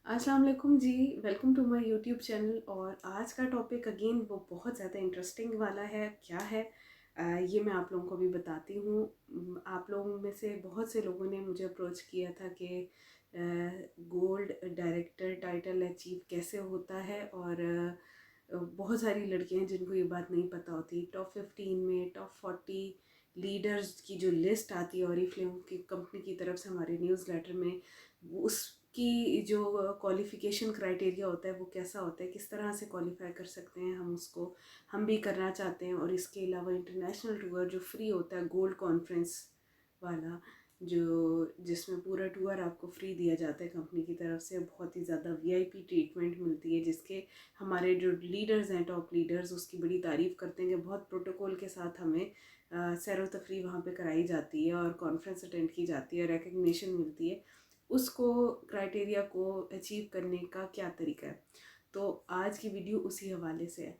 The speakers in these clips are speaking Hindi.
अस्सलाम वालेकुम जी। Welcome to my YouTube channel. और आज का टॉपिक अगेन वो बहुत ज़्यादा इंटरेस्टिंग वाला है। क्या है ये मैं आप लोगों को भी बताती हूँ। आप लोगों में से बहुत से लोगों ने मुझे अप्रोच किया था कि गोल्ड डायरेक्टर टाइटल अचीव कैसे होता है। और बहुत सारी लड़कियां हैं जिनको ये बात नहीं पता होती। टॉप 15 में टॉप 40 लीडर्स की जो लिस्ट आती है ऑरिफ्लेम की कंपनी की तरफ से हमारे न्यूज़ लेटर में, उसकी जो क्वालिफ़िकेशन क्राइटेरिया होता है वो कैसा होता है, किस तरह से क्वालिफाई कर सकते हैं हम उसको, हम भी करना चाहते हैं। और इसके अलावा इंटरनेशनल टूर जो फ्री होता है गोल्ड कॉन्फ्रेंस वाला, जो जिसमें पूरा टूर आपको फ्री दिया जाता है कंपनी की तरफ से, बहुत ही ज़्यादा वीआईपी ट्रीटमेंट मिलती है, जिसके हमारे जो लीडर्स हैं टॉप लीडर्स उसकी बड़ी तारीफ़ करते हैं कि बहुत प्रोटोकॉल के साथ हमें सैर व तफरी वहाँ पे कराई जाती है और कॉन्फ्रेंस अटेंड की जाती है, रिकग्निशन मिलती है। उसको क्राइटेरिया को अचीव करने का क्या तरीका है, तो आज की वीडियो उसी हवाले से है।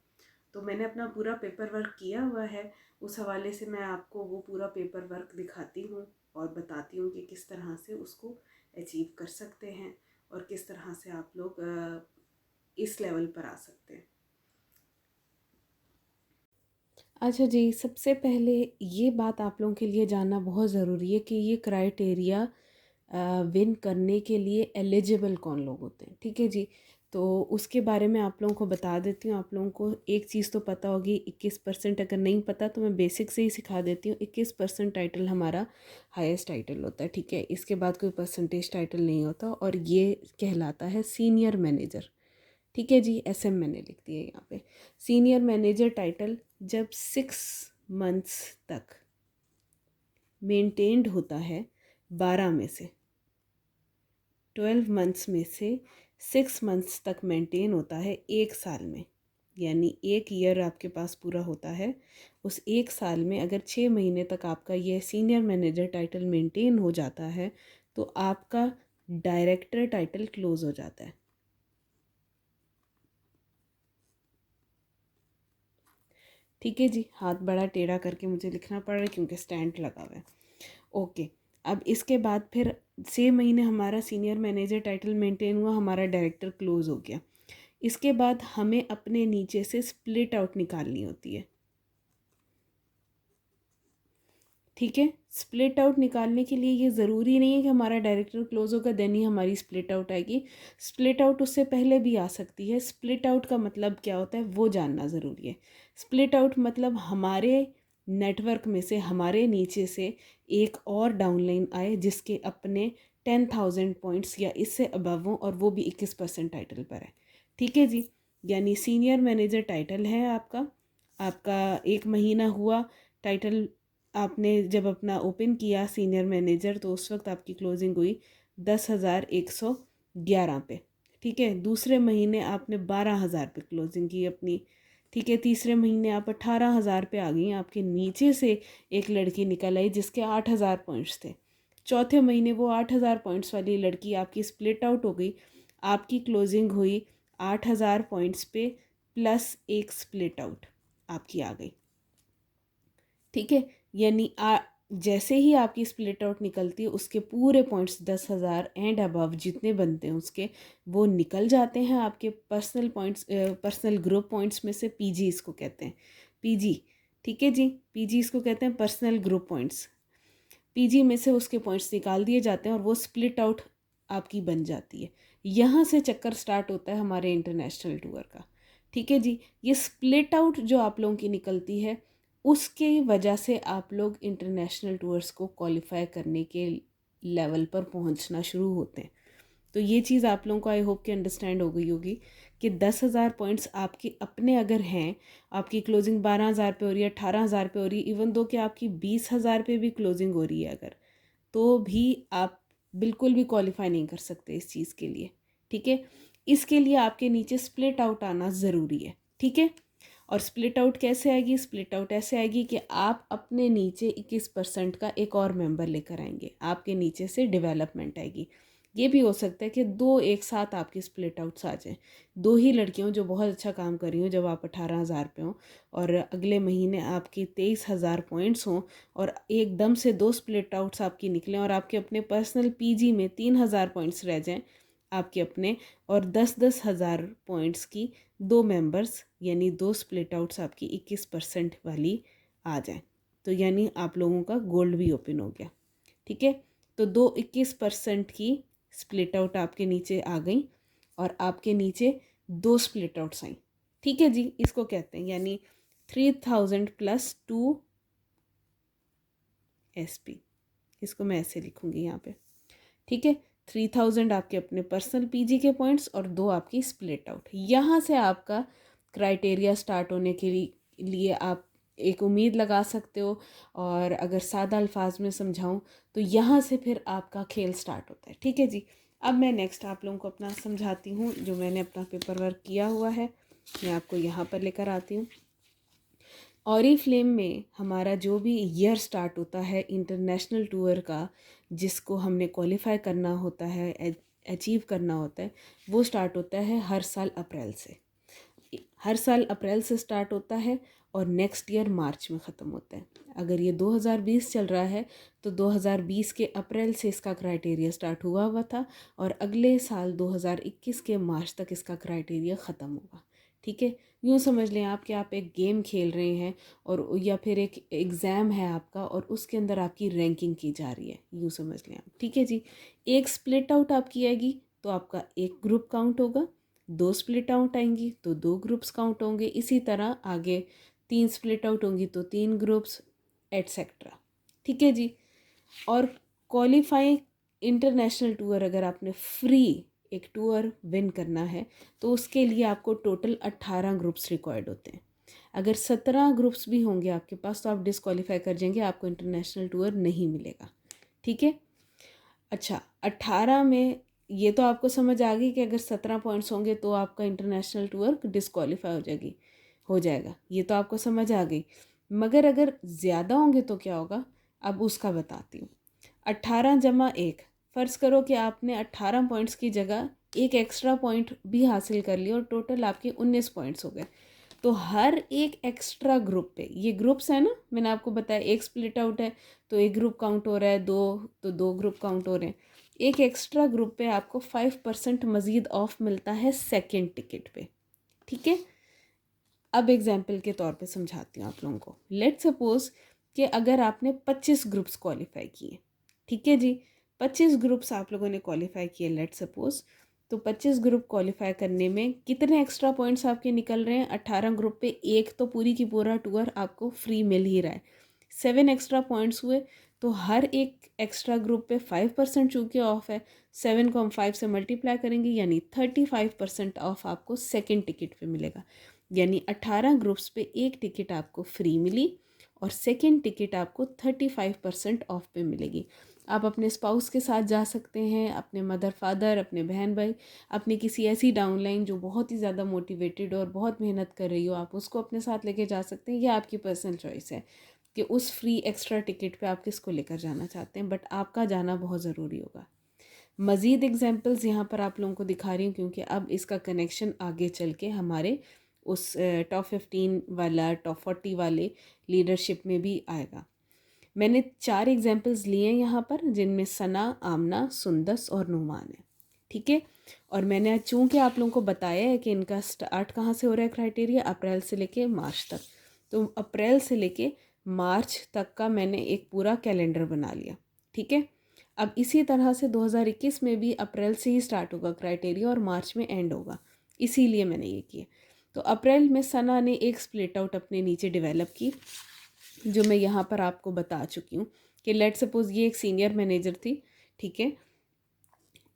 तो मैंने अपना पूरा पेपर वर्क किया हुआ है, उस हवाले से मैं आपको वो पूरा पेपर वर्क दिखाती हूँ और बताती हूँ कि किस तरह से उसको अचीव कर सकते हैं और किस तरह से आप लोग इस लेवल पर आ सकते हैं। अच्छा जी, सबसे पहले ये बात आप लोगों के लिए जानना बहुत ज़रूरी है कि ये क्राइटेरिया विन करने के एलिजिबल एलिजिबल कौन लोग होते हैं। ठीक है जी, तो उसके बारे में आप लोगों को बता देती हूँ। आप लोगों को एक चीज़ तो पता होगी, 21%। अगर नहीं पता तो मैं बेसिक से ही सिखा देती हूँ। 21% टाइटल हमारा हाईएस्ट टाइटल होता है। ठीक है, इसके बाद कोई परसेंटेज टाइटल नहीं होता और ये कहलाता है सीनियर मैनेजर। ठीक है जी, SM मैंने लिख दिया यहाँ पे। सीनियर मैनेजर टाइटल जब 6 मंथ्स तक मेंटेन्ड होता है, 12 में से 12 मंथ्स में से 6 मंथ्स तक मेंटेन होता है 1 साल में, यानी 1 ईयर आपके पास पूरा होता है। उस 1 साल में अगर 6 महीने तक आपका ये सीनियर मैनेजर टाइटल मेंटेन हो जाता है तो आपका डायरेक्टर टाइटल क्लोज हो जाता है। ठीक है जी, हाथ बड़ा टेढ़ा करके मुझे लिखना पड़ रहा है क्योंकि स्टैंड लगा हुआ है। ओके, अब इसके बाद फिर 6 महीने हमारा सीनियर मैनेजर टाइटल मेंटेन हुआ, हमारा डायरेक्टर क्लोज हो गया। इसके बाद हमें अपने नीचे से स्प्लिट आउट निकालनी होती है। ठीक है, स्प्लिट आउट निकालने के लिए ये ज़रूरी नहीं है कि हमारा डायरेक्टर क्लोज होगा देन ही हमारी स्प्लिट आउट आएगी। स्प्लिट आउट उससे पहले भी आ सकती है। स्प्लिट आउट का मतलब क्या होता है वो जानना ज़रूरी है। स्प्लिट आउट मतलब हमारे नेटवर्क में से, हमारे नीचे से एक और डाउनलाइन आए जिसके अपने 10,000 पॉइंट्स या इससे अबव हों और वो भी 21% टाइटल पर है। ठीक है जी, यानी सीनियर मैनेजर टाइटल है आपका, आपका 1 महीना हुआ टाइटल, आपने जब अपना ओपन किया सीनियर मैनेजर तो उस वक्त आपकी क्लोजिंग हुई 10,111 पे। ठीक है, दूसरे महीने आपने 12,000 पे क्लोजिंग की अपनी। ठीक है, तीसरे महीने आप 18,000 पे आ गई। आपके नीचे से एक लड़की निकल आई जिसके 8,000 पॉइंट्स थे। चौथे महीने वो 8,000 पॉइंट्स वाली लड़की आपकी स्प्लिट आउट हो गई। आपकी क्लोजिंग हुई 8,000 पॉइंट्स पे प्लस एक स्प्लिट आउट आपकी आ गई। ठीक है, यानी जैसे ही आपकी स्प्लिट आउट निकलती है उसके पूरे पॉइंट्स 10,000 एंड अबव जितने बनते हैं उसके, वो निकल जाते हैं आपके personal points, personal group points में से। PG इसको कहते हैं, PG। ठीक है जी, PG इसको कहते हैं पर्सनल ग्रुप पॉइंट्स। PG में से उसके पॉइंट्स निकाल दिए जाते हैं और वो स्प्लिट आउट आपकी बन जाती है। यहाँ से चक्कर स्टार्ट होता है हमारे इंटरनेशनल टूर का। ठीक है जी, ये स्प्लिट आउट जो आप लोगों की निकलती है उसके वजह से आप लोग इंटरनेशनल टूर्स को क्वालिफाई करने के लेवल पर पहुंचना शुरू होते हैं। तो ये चीज़ आप लोगों को आई होप कि अंडरस्टैंड हो गई होगी कि 10,000 पॉइंट्स आपके अपने अगर हैं, आपकी क्लोजिंग 12,000 पे हो रही है, 18,000 पे हो रही है, इवन दो कि आपकी 20,000 पे भी क्लोजिंग हो रही है अगर, तो भी आप बिल्कुल भी क्वालिफाई नहीं कर सकते इस चीज़ के लिए। ठीक है, इसके लिए आपके नीचे स्प्लिट आउट आना ज़रूरी है। ठीक है, और स्प्लिट आउट कैसे आएगी? स्प्लिट आउट ऐसे आएगी कि आप अपने नीचे 21% का एक और मेंबर लेकर आएंगे, आपके नीचे से डेवलपमेंट आएगी। ये भी हो सकता है कि दो एक साथ आपकी स्प्लिट आउट्स आ जाएं, दो ही लड़कियों जो बहुत अच्छा काम कर रही हूँ जब आप 18,000 पे हों और अगले महीने आपकी 23,000 पॉइंट्स हों और एकदम से दो स्प्लिट आउट्स आपकी निकलें और आपके अपने पर्सनल PG में 3,000 पॉइंट्स रह जाएं, आपके अपने, और 10-10 हज़ार पॉइंट्स की 2 मेंबर्स यानी 2 स्प्लिट आउट्स आपकी 21% वाली आ जाए, तो यानी आप लोगों का गोल्ड भी ओपन हो गया। ठीक है, तो 2 21% की स्प्लिट आउट आपके नीचे आ गई और आपके नीचे 2 स्प्लिट आउट्स आई। ठीक है जी, इसको कहते हैं यानी 3000 प्लस 2 SP, इसको मैं ऐसे लिखूंगी यहाँ पे। ठीक है, 3000 आपके अपने पर्सनल PG के पॉइंट्स और 2 आपकी स्प्लिट आउट। यहाँ से आपका क्राइटेरिया स्टार्ट होने के लिए आप एक उम्मीद लगा सकते हो, और अगर सादा अल्फाज में समझाऊं तो यहाँ से फिर आपका खेल स्टार्ट होता है। ठीक है जी, अब मैं नेक्स्ट आप लोगों को अपना समझाती हूँ, जो मैंने अपना पेपर वर्क किया हुआ है मैं आपको यहाँ पर लेकर आती हूँ। ऑरीफ्लेम में हमारा जो भी ईयर स्टार्ट होता है इंटरनेशनल टूर का, जिसको हमने क्वालिफाई करना होता है, अचीव करना होता है, वो स्टार्ट होता है हर साल अप्रैल से। हर साल अप्रैल से स्टार्ट होता है और नेक्स्ट ईयर मार्च में ख़त्म होता है। अगर ये 2020 चल रहा है तो 2020 के अप्रैल से इसका क्राइटेरिया स्टार्ट हुआ था और अगले साल 2021 के मार्च तक इसका क्राइटेरिया ख़त्म होगा। ठीक है, यूँ समझ लें आप कि आप एक गेम खेल रहे हैं और या फिर एक एग्ज़ाम है आपका और उसके अंदर आपकी रैंकिंग की जा रही है, यूँ समझ लें आप। ठीक है जी, एक स्प्लिट आउट आपकी आएगी तो आपका एक ग्रुप काउंट होगा, 2 स्प्लिट आउट आएंगी तो 2 ग्रुप्स काउंट होंगे, इसी तरह आगे 3 स्प्लिट आउट होंगी तो 3 ग्रुप्स, एट्सेट्रा। ठीक है जी, और क्वालिफाई इंटरनेशनल टूर अगर आपने फ्री एक टूर विन करना है तो उसके लिए आपको टोटल 18 ग्रुप्स रिक्वायर्ड होते हैं। अगर 17 ग्रुप्स भी होंगे आपके पास तो आप डिस्क्वालीफाई कर जाएंगे, आपको इंटरनेशनल टूर नहीं मिलेगा। ठीक है, अच्छा 18 में ये तो आपको समझ आ गई कि अगर 17 पॉइंट्स होंगे तो आपका इंटरनेशनल टूर डिस्क्वालीफाई हो जाएगा, ये तो आपको समझ आ गई। मगर अगर ज़्यादा होंगे तो क्या होगा, अब उसका बताती हूँ। 18 जमा 1, फ़र्ज़ करो कि आपने 18 पॉइंट्स की जगह एक एक्स्ट्रा पॉइंट भी हासिल कर लिया और टोटल आपके 19 पॉइंट्स हो गए, तो हर एक एक्स्ट्रा ग्रुप पे, ये ग्रुप्स है ना, मैंने आपको बताया एक स्प्लिट आउट है तो एक ग्रुप काउंट हो रहा है, 2 तो 2 ग्रुप काउंट हो रहे हैं, एक एक्स्ट्रा ग्रुप पे आपको 5% मज़ीद ऑफ मिलता है सेकंड टिकट पे। ठीक है, अब एग्जाम्पल के तौर पे समझाती हूँ आप लोगों को। लेट सपोज़ कि अगर आपने 25 ग्रुप्स क्वालिफाई किए, ठीक है जी, 25 ग्रुप्स आप लोगों ने क्वालिफाई किए लेट सपोज़, तो 25 ग्रुप क्वालिफाई करने में कितने एक्स्ट्रा पॉइंट्स आपके निकल रहे हैं? 18 ग्रुप पे एक तो पूरी की पूरा टूर आपको फ्री मिल ही रहा है, 7 एक्स्ट्रा पॉइंट्स हुए तो हर एक एक्स्ट्रा ग्रुप पे 5% चूँकि ऑफ है, 7 को हम 5 से मल्टीप्लाई करेंगे यानी 35% ऑफ आपको सेकेंड टिकट पे मिलेगा। यानी 18 ग्रुप्स पे एक टिकट आपको फ्री मिली और सेकेंड टिकट आपको 35% ऑफ पे मिलेगी। आप अपने स्पाउस के साथ जा सकते हैं, अपने मदर फादर, अपने बहन भाई, अपनी किसी ऐसी डाउनलाइन जो बहुत ही ज़्यादा मोटिवेटेड और बहुत मेहनत कर रही हो, आप उसको अपने साथ लेके जा सकते हैं। यह आपकी पर्सनल चॉइस है कि उस फ्री एक्स्ट्रा टिकट पे आप किसको लेकर जाना चाहते हैं, बट आपका जाना बहुत ज़रूरी होगा। मज़ीद एग्जांपल्स यहाँ पर आप लोगों को दिखा रही हूँ क्योंकि अब इसका कनेक्शन आगे चल के हमारे उस टॉप 15 वाला, टॉप 40 वाले लीडरशिप में भी आएगा। मैंने 4 एग्जांपल्स लिए हैं यहाँ पर, जिनमें सना, आमना, सुंदस और नुमान है। ठीक है, और मैंने चूँकि आप लोगों को बताया है कि इनका स्टार्ट कहाँ से हो रहा है क्राइटेरिया, अप्रैल से लेके मार्च तक, तो अप्रैल से लेके मार्च तक का मैंने एक पूरा कैलेंडर बना लिया। ठीक है, अब इसी तरह से 2021 में भी अप्रैल से ही स्टार्ट होगा क्राइटेरिया और मार्च में एंड होगा, इसीलिए मैंने ये किया। तो अप्रैल में सना ने एक स्प्लिट आउट अपने नीचे डेवलप की, जो मैं यहाँ पर आपको बता चुकी हूँ कि लेट सपोज़ ये एक सीनियर मैनेजर थी। ठीक है,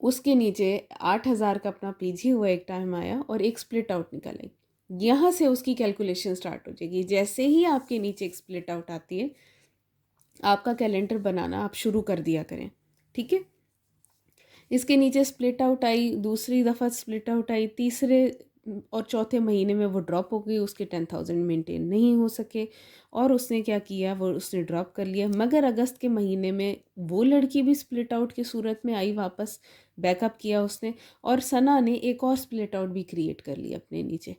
उसके नीचे 8,000 का अपना PG हुआ, एक टाइम आया और एक स्प्लिट आउट निकल आई। यहाँ से उसकी कैलकुलेशन स्टार्ट हो जाएगी। जैसे ही आपके नीचे एक स्प्लिट आउट आती है, आपका कैलेंडर बनाना आप शुरू कर दिया करें। ठीक है, इसके नीचे स्प्लिट आउट आई, दूसरी दफ़ा स्प्लिट आउट आई, तीसरे और चौथे महीने में वो ड्रॉप हो गई, उसके 10,000 मेंटेन नहीं हो सके और उसने क्या किया, वो उसने ड्रॉप कर लिया। मगर अगस्त के महीने में वो लड़की भी स्प्लिट आउट की सूरत में आई वापस, बैकअप किया उसने, और सना ने एक और स्प्लिट आउट भी क्रिएट कर लिया अपने नीचे,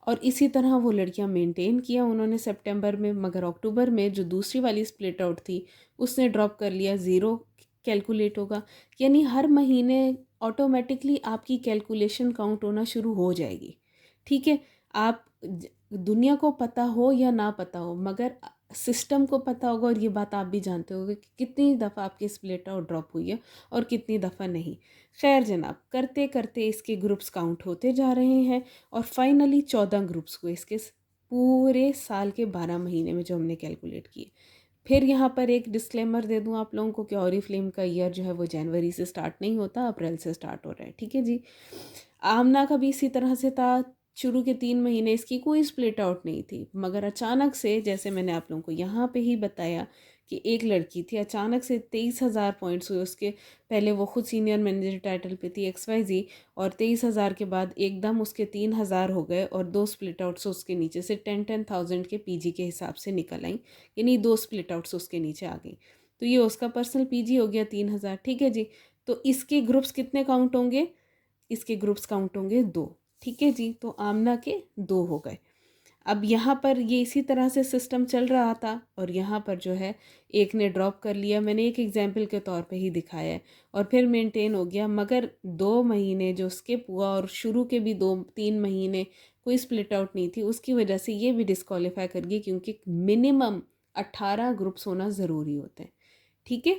और इसी तरह वो लड़कियां मेंटेन किया उन्होंने सितंबर में। मगर अक्टूबर में जो दूसरी वाली स्प्लिट आउट थी उसने ड्रॉप कर लिया, ज़ीरो कैलकुलेट होगा, यानी हर महीने ऑटोमेटिकली आपकी कैलकुलेशन काउंट होना शुरू हो जाएगी। ठीक है, आप दुनिया को पता हो या ना पता हो, मगर सिस्टम को पता होगा, और ये बात आप भी जानते होगे कि कितनी दफ़ा आपकी स्प्लिट आउट ड्रॉप हुई है और कितनी दफ़ा नहीं। खैर जनाब, करते करते इसके ग्रुप्स काउंट होते जा रहे हैं और फाइनली 14 ग्रुप्स हुए इसके पूरे साल के 12 महीने में जो हमने कैलकुलेट किए। फिर यहाँ पर एक डिस्क्लेमर दे दूँ आप लोगों को कि ऑरिफ्लेम का ईयर जो है वो जनवरी से स्टार्ट नहीं होता, अप्रैल से स्टार्ट हो रहा है। ठीक है जी। आमना का भी इसी तरह से था, शुरू के 3 महीने इसकी कोई स्प्लिट आउट नहीं थी, मगर अचानक से, जैसे मैंने आप लोगों को यहाँ पे ही बताया कि एक लड़की थी, अचानक से 23,000 पॉइंट्स हुए उसके। पहले वो खुद सीनियर मैनेजर टाइटल पे थी XYZ, और 23,000 के बाद एकदम उसके 3,000 हो गए, और 2 स्प्लिट आउट्स उसके नीचे से 10,000 के PG के हिसाब से निकल आई, यानी 2 स्प्लिट आउट्स उसके नीचे आ गई। तो ये उसका पर्सनल PG हो गया 3,000। ठीक है जी। तो इसके ग्रुप्स कितने काउंट होंगे? इसके ग्रुप्स काउंट होंगे 2। ठीक है जी। तो आमना के 2 हो गए। अब यहाँ पर ये इसी तरह से सिस्टम चल रहा था, और यहाँ पर जो है एक ने ड्रॉप कर लिया, मैंने एक एग्जाम्पल के तौर पे ही दिखाया है, और फिर मेंटेन हो गया। मगर 2 महीने जो स्किप हुआ, और शुरू के भी 2-3 महीने कोई स्प्लिट आउट नहीं थी, उसकी वजह से ये भी डिस्क्वालीफाई कर गई, क्योंकि मिनिमम 18 ग्रुप्स होना ज़रूरी होते हैं। ठीक है,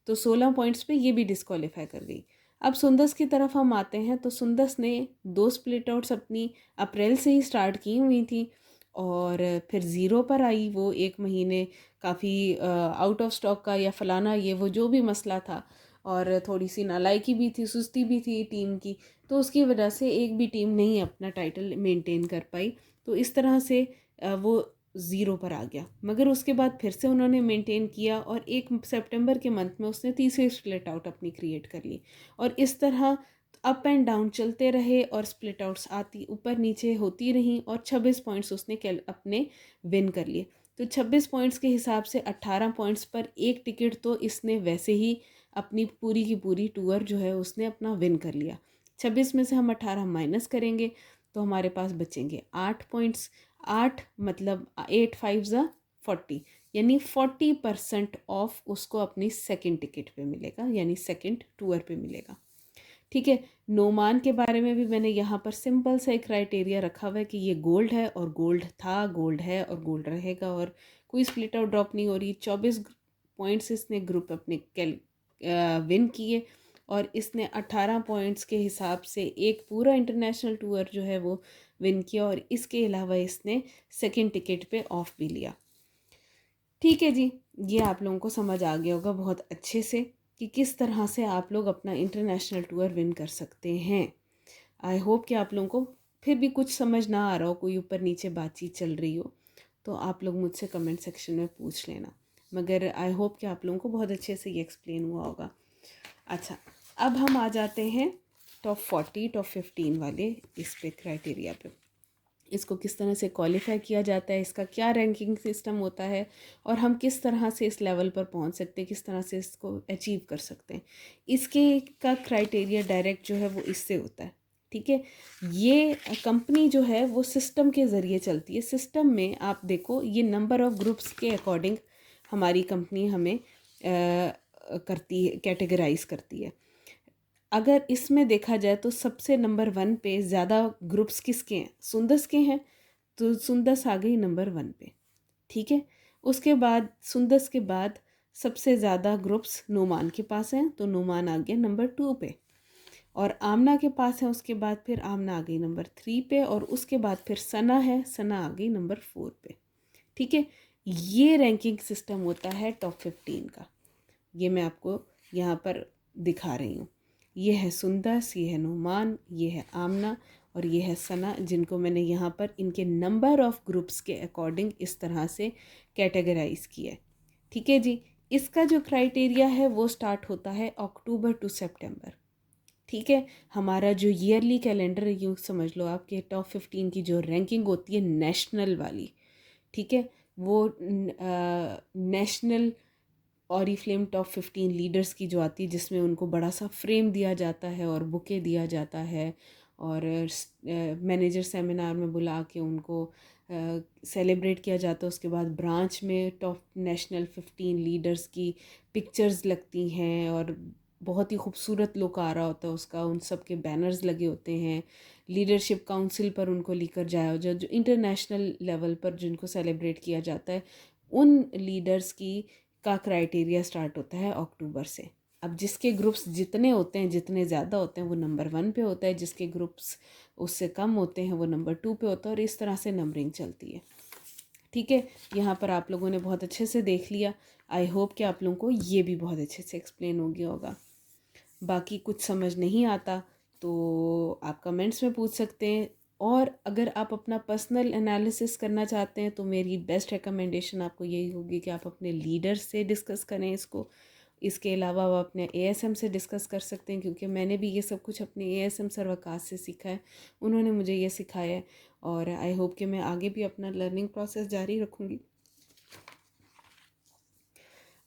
तो 16 पॉइंट्स पे ये भी डिस्क्वालीफाई कर गई। अब सुंदस की तरफ हम आते हैं, तो सुंदस ने 2 स्प्लिट आउट्स अपनी अप्रैल से ही स्टार्ट की हुई थी, और फिर ज़ीरो पर आई वो 1 महीने, काफ़ी आउट ऑफ स्टॉक का या फलाना ये वो जो भी मसला था, और थोड़ी सी नालायकी भी थी, सुस्ती भी थी टीम की, तो उसकी वजह से एक भी टीम नहीं अपना टाइटल मेंटेन कर पाई। तो इस तरह से वो ज़ीरो पर आ गया। मगर उसके बाद फिर से उन्होंने मेंटेन किया, और 1 सितंबर के मंथ में उसने तीसरी स्प्लिट आउट अपनी क्रिएट कर ली, और इस तरह अप एंड डाउन चलते रहे, और स्प्लिट आउट्स आती ऊपर नीचे होती रहीं, और 26 पॉइंट्स उसने अपने विन कर लिए। तो 26 पॉइंट्स के हिसाब से 18 पॉइंट्स पर एक टिकट तो इसने वैसे ही अपनी पूरी की पूरी टूर जो है उसने अपना विन कर लिया। 26 में से हम 18 माइनस करेंगे, तो हमारे पास बचेंगे 8 पॉइंट्स। 8 मतलब 8 5 ज़ा 40, यानी 40% ऑफ उसको अपनी सेकंड टिकट पे मिलेगा, यानी सेकंड टूर पे मिलेगा। ठीक है। नोमान के बारे में भी मैंने यहाँ पर सिंपल सा एक क्राइटेरिया रखा हुआ है कि ये गोल्ड है, और गोल्ड था, गोल्ड है, और गोल्ड रहेगा, और कोई स्प्लिट आउट ड्रॉप नहीं हो रही। 24 पॉइंट्स इसने ग्रुप अपने विन किए, और इसने 18 पॉइंट्स के हिसाब से एक पूरा इंटरनेशनल टूर जो है वो विन किया, और इसके अलावा इसने सेकंड टिकट पे ऑफ भी लिया। ठीक है जी। ये आप लोगों को समझ आ गया होगा बहुत अच्छे से कि किस तरह से आप लोग अपना इंटरनेशनल टूर विन कर सकते हैं। आई होप कि आप लोगों को फिर भी कुछ समझ ना आ रहा हो, कोई ऊपर नीचे बातचीत चल रही हो, तो आप लोग मुझसे कमेंट सेक्शन में पूछ लेना। मगर आई होप कि आप लोगों को बहुत अच्छे से ये एक्सप्लेन हुआ होगा। अच्छा, अब हम आ जाते हैं टॉप 40 टॉप 15 वाले इस पे क्राइटेरिया पे। इसको किस तरह से क्वालिफाई किया जाता है, इसका क्या रैंकिंग सिस्टम होता है, और हम किस तरह से इस लेवल पर पहुंच सकते हैं, किस तरह से इसको अचीव कर सकते हैं। इसके का क्राइटेरिया डायरेक्ट जो है वो इससे होता है। ठीक है। ये कंपनी जो है वो सिस्टम के ज़रिए चलती है। सिस्टम में आप देखो, ये नंबर ऑफ़ ग्रुप्स के अकॉर्डिंग हमारी कंपनी हमें करती है, कैटेगराइज करती है। अगर इसमें देखा जाए तो सबसे नंबर 1 पे ज़्यादा ग्रुप्स किसके हैं? सुंदस के हैं, तो सुंदस आ गई नंबर 1 पे। ठीक है। उसके बाद सुंदस के बाद सबसे ज़्यादा ग्रुप्स नोमान के पास हैं, तो नोमान आ गया नंबर 2 पे, और आमना के पास है, उसके बाद फिर आमना आ गई नंबर 3 पे, और उसके बाद फिर सना है, सना आ गई नंबर 4 पे। ठीक है। ये रैंकिंग सिस्टम होता है टॉप 15 का। ये मैं आपको यहाँ पर दिखा रही हूँ। ये है सुंदस, ये है नुमान, ये है आमना, और ये है सना, जिनको मैंने यहाँ पर इनके नंबर ऑफ़ ग्रुप्स के अकॉर्डिंग इस तरह से कैटेगराइज किया है। ठीक है जी। इसका जो क्राइटेरिया है वो स्टार्ट होता है अक्टूबर टू सितंबर। ठीक है। हमारा जो ईयरली कैलेंडर है, यूँ समझ लो आपके टॉप 15 की जो रैंकिंग होती है नेशनल वाली, ठीक है, वो नेशनल ऑरीफ्लेम टॉप 15 लीडर्स की जो आती है, जिसमें उनको बड़ा सा फ्रेम दिया जाता है और बुके दिया जाता है, और मैनेजर सेमिनार में बुला के उनको सेलिब्रेट किया जाता है। उसके बाद ब्रांच में टॉप नेशनल 15 लीडर्स की पिक्चर्स लगती हैं और बहुत ही खूबसूरत लुक आ रहा होता है उसका, उन सब के बैनर्स लगे होते हैं, लीडरशिप काउंसिल पर उनको लेकर जाया जो इंटरनेशनल लेवल पर जिनको सेलिब्रेट किया जाता है, उन लीडर्स की का क्राइटेरिया स्टार्ट होता है अक्टूबर से। अब जिसके ग्रुप्स जितने होते हैं, जितने ज़्यादा होते हैं, वो नंबर 1 पे होता है, जिसके ग्रुप्स उससे कम होते हैं वो नंबर 2 पे होता है, और इस तरह से नंबरिंग चलती है। ठीक है, यहाँ पर आप लोगों ने बहुत अच्छे से देख लिया। आई होप कि आप लोगों को ये भी बहुत अच्छे से एक्सप्लेन हो गया होगा। बाकी कुछ समझ नहीं आता तो आप कमेंट्स में पूछ सकते हैं, और अगर आप अपना पर्सनल एनालिसिस करना चाहते हैं तो मेरी बेस्ट रिकमेंडेशन आपको यही होगी कि आप अपने लीडर से डिस्कस करें इसको। इसके अलावा आप अपने एएसएम से डिस्कस कर सकते हैं, क्योंकि मैंने भी ये सब कुछ अपने एएसएम सर वकास से सीखा है, उन्होंने मुझे ये सिखाया है, और आई होप कि मैं आगे भी अपना लर्निंग प्रोसेस जारी रखूँगी।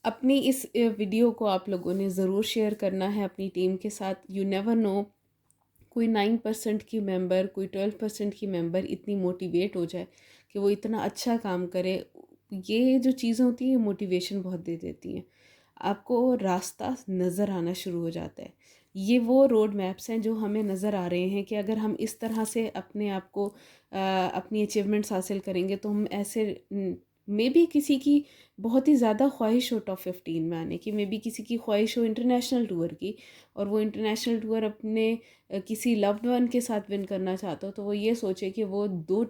अपनी इस वीडियो को आप लोगों ने ज़रूर शेयर करना है अपनी टीम के साथ। यू नेवर नो, कोई 9% की मेंबर, कोई 12% की मेंबर इतनी मोटिवेट हो जाए कि वो इतना अच्छा काम करे। ये जो चीज़ें होती हैं मोटिवेशन बहुत दे देती हैं, आपको रास्ता नज़र आना शुरू हो जाता है। ये वो रोड मैप्स हैं जो हमें नज़र आ रहे हैं कि अगर हम इस तरह से अपने आप को अपनी अचीवमेंट्स हासिल करेंगे तो हम ऐसे, मे बी किसी की बहुत ही ज़्यादा ख्वाहिश हो टॉप 15 में आने की, मे बी किसी की ख्वाहिश हो इंटरनेशनल टूर की, और वो इंटरनेशनल टूर अपने किसी लव्ड वन के साथ विन करना चाहता हो, तो वो ये सोचे कि वो 2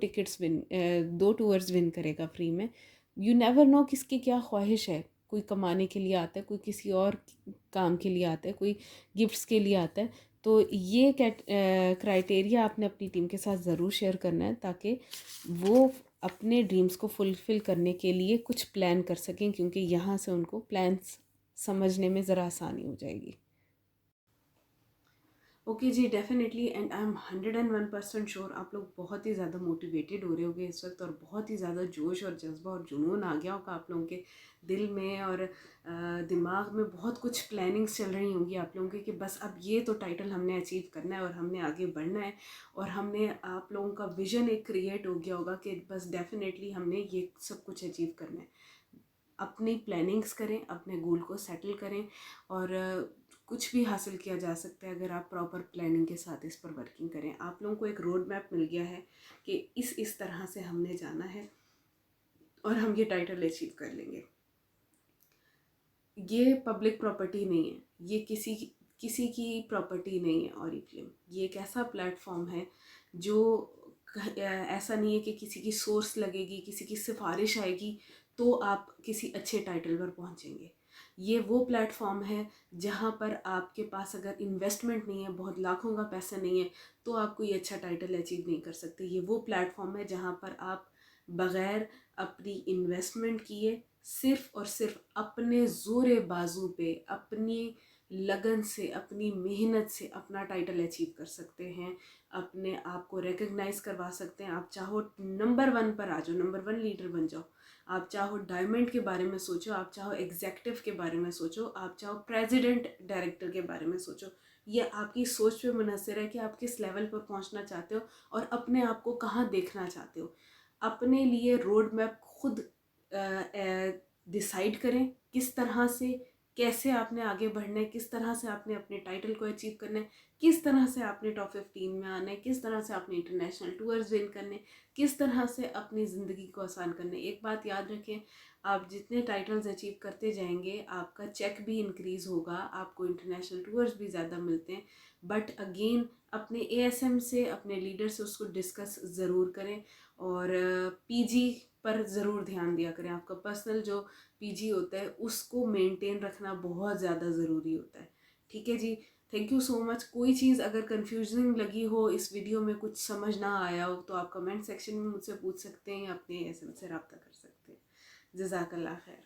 टूर्स विन करेगा फ्री में। यू नेवर नो किसकी क्या ख्वाहिश है। कोई कमाने के लिए आता है, कोई किसी और काम के लिए आता है, कोई गिफ्ट्स के लिए आता है। तो ये क्राइटेरिया आपने अपनी टीम के साथ ज़रूर शेयर करना है, ताकि वो अपने ड्रीम्स को फुलफ़िल करने के लिए कुछ प्लान कर सकें, क्योंकि यहाँ से उनको प्लान्स समझने में ज़रा आसानी हो जाएगी। ओके जी, definitely, and I am 101% sure आप लोग बहुत ही ज़्यादा मोटिवेटेड हो रहे होगे इस वक्त, और बहुत ही ज़्यादा जोश और जज्बा और जुनून आ गया होगा आप लोगों के दिल में, और दिमाग में बहुत कुछ प्लानिंग्स चल रही होंगी आप लोगों की कि बस अब ये तो टाइटल हमने अचीव करना है और हमने आगे बढ़ना है, और हमने, आप लोगों का विजन एक क्रिएट हो गया होगा कि बस डेफिनेटली हमने ये सब कुछ अचीव करना है। अपनी प्लानिंग्स करें, अपने गोल को सेटल करें, और कुछ भी हासिल किया जा सकता है अगर आप प्रॉपर प्लानिंग के साथ इस पर वर्किंग करें। आप लोगों को एक रोड मैप मिल गया है कि इस तरह से हमने जाना है और हम ये टाइटल अचीव कर लेंगे। ये पब्लिक प्रॉपर्टी नहीं है, ये किसी की प्रॉपर्टी नहीं है। ऑरिफ्लेम ये एक ऐसा प्लेटफॉर्म है जो ऐसा नहीं है कि किसी की सोर्स लगेगी, किसी की सिफारिश आएगी तो आप किसी अच्छे टाइटल पर पहुंचेंगे। ये वो प्लेटफॉर्म है जहाँ पर आपके पास अगर इन्वेस्टमेंट नहीं है, बहुत लाखों का पैसा नहीं है, तो आप कोई अच्छा टाइटल अचीव नहीं कर सकते। ये वो प्लेटफॉर्म है जहाँ पर आप बग़ैर अपनी इन्वेस्टमेंट किए, सिर्फ़ और सिर्फ अपने ज़ोरे बाजू पे, अपनी लगन से, अपनी मेहनत से अपना टाइटल अचीव कर सकते हैं, अपने आप को रिकग्नाइज़ करवा सकते हैं। आप चाहो नंबर 1 पर आ जाओ, नंबर 1 लीडर बन जाओ, आप चाहो डायमंड के बारे में सोचो, आप चाहो एग्जेक्टिव के बारे में सोचो, आप चाहो प्रेसिडेंट डायरेक्टर के बारे में सोचो। ये आपकी सोच पे मुनहसर है कि आप किस लेवल पर पहुंचना चाहते हो और अपने आप को कहाँ देखना चाहते हो। अपने लिए रोड मैप खुद डिसाइड करें, किस तरह से, कैसे आपने आगे बढ़ना है, किस तरह से आपने अपने टाइटल को अचीव करना है, किस तरह से आपने टॉप 15 में आना है, किस तरह से आपने इंटरनेशनल टूर्स विन करने, किस तरह से अपनी ज़िंदगी को आसान करने। एक बात याद रखें, आप जितने टाइटल्स अचीव करते जाएंगे आपका चेक भी इंक्रीज़ होगा, आपको इंटरनेशनल टूर्स भी ज़्यादा मिलते हैं। बट अगेन अपने एएसएम से, अपने लीडर से उसको डिस्कस ज़रूर करें, और पीजी पर ज़रूर ध्यान दिया करें। आपका पर्सनल जो पीजी होता है उसको मेंटेन रखना बहुत ज़्यादा ज़रूरी होता है। ठीक है जी, थैंक यू सो मच। कोई चीज़ अगर कंफ्यूजिंग लगी हो, इस वीडियो में कुछ समझ ना आया हो, तो आप कमेंट सेक्शन में मुझसे पूछ सकते हैं या अपने एसएम से रब्ता कर सकते हैं। जज़ाकल्लाह खैर।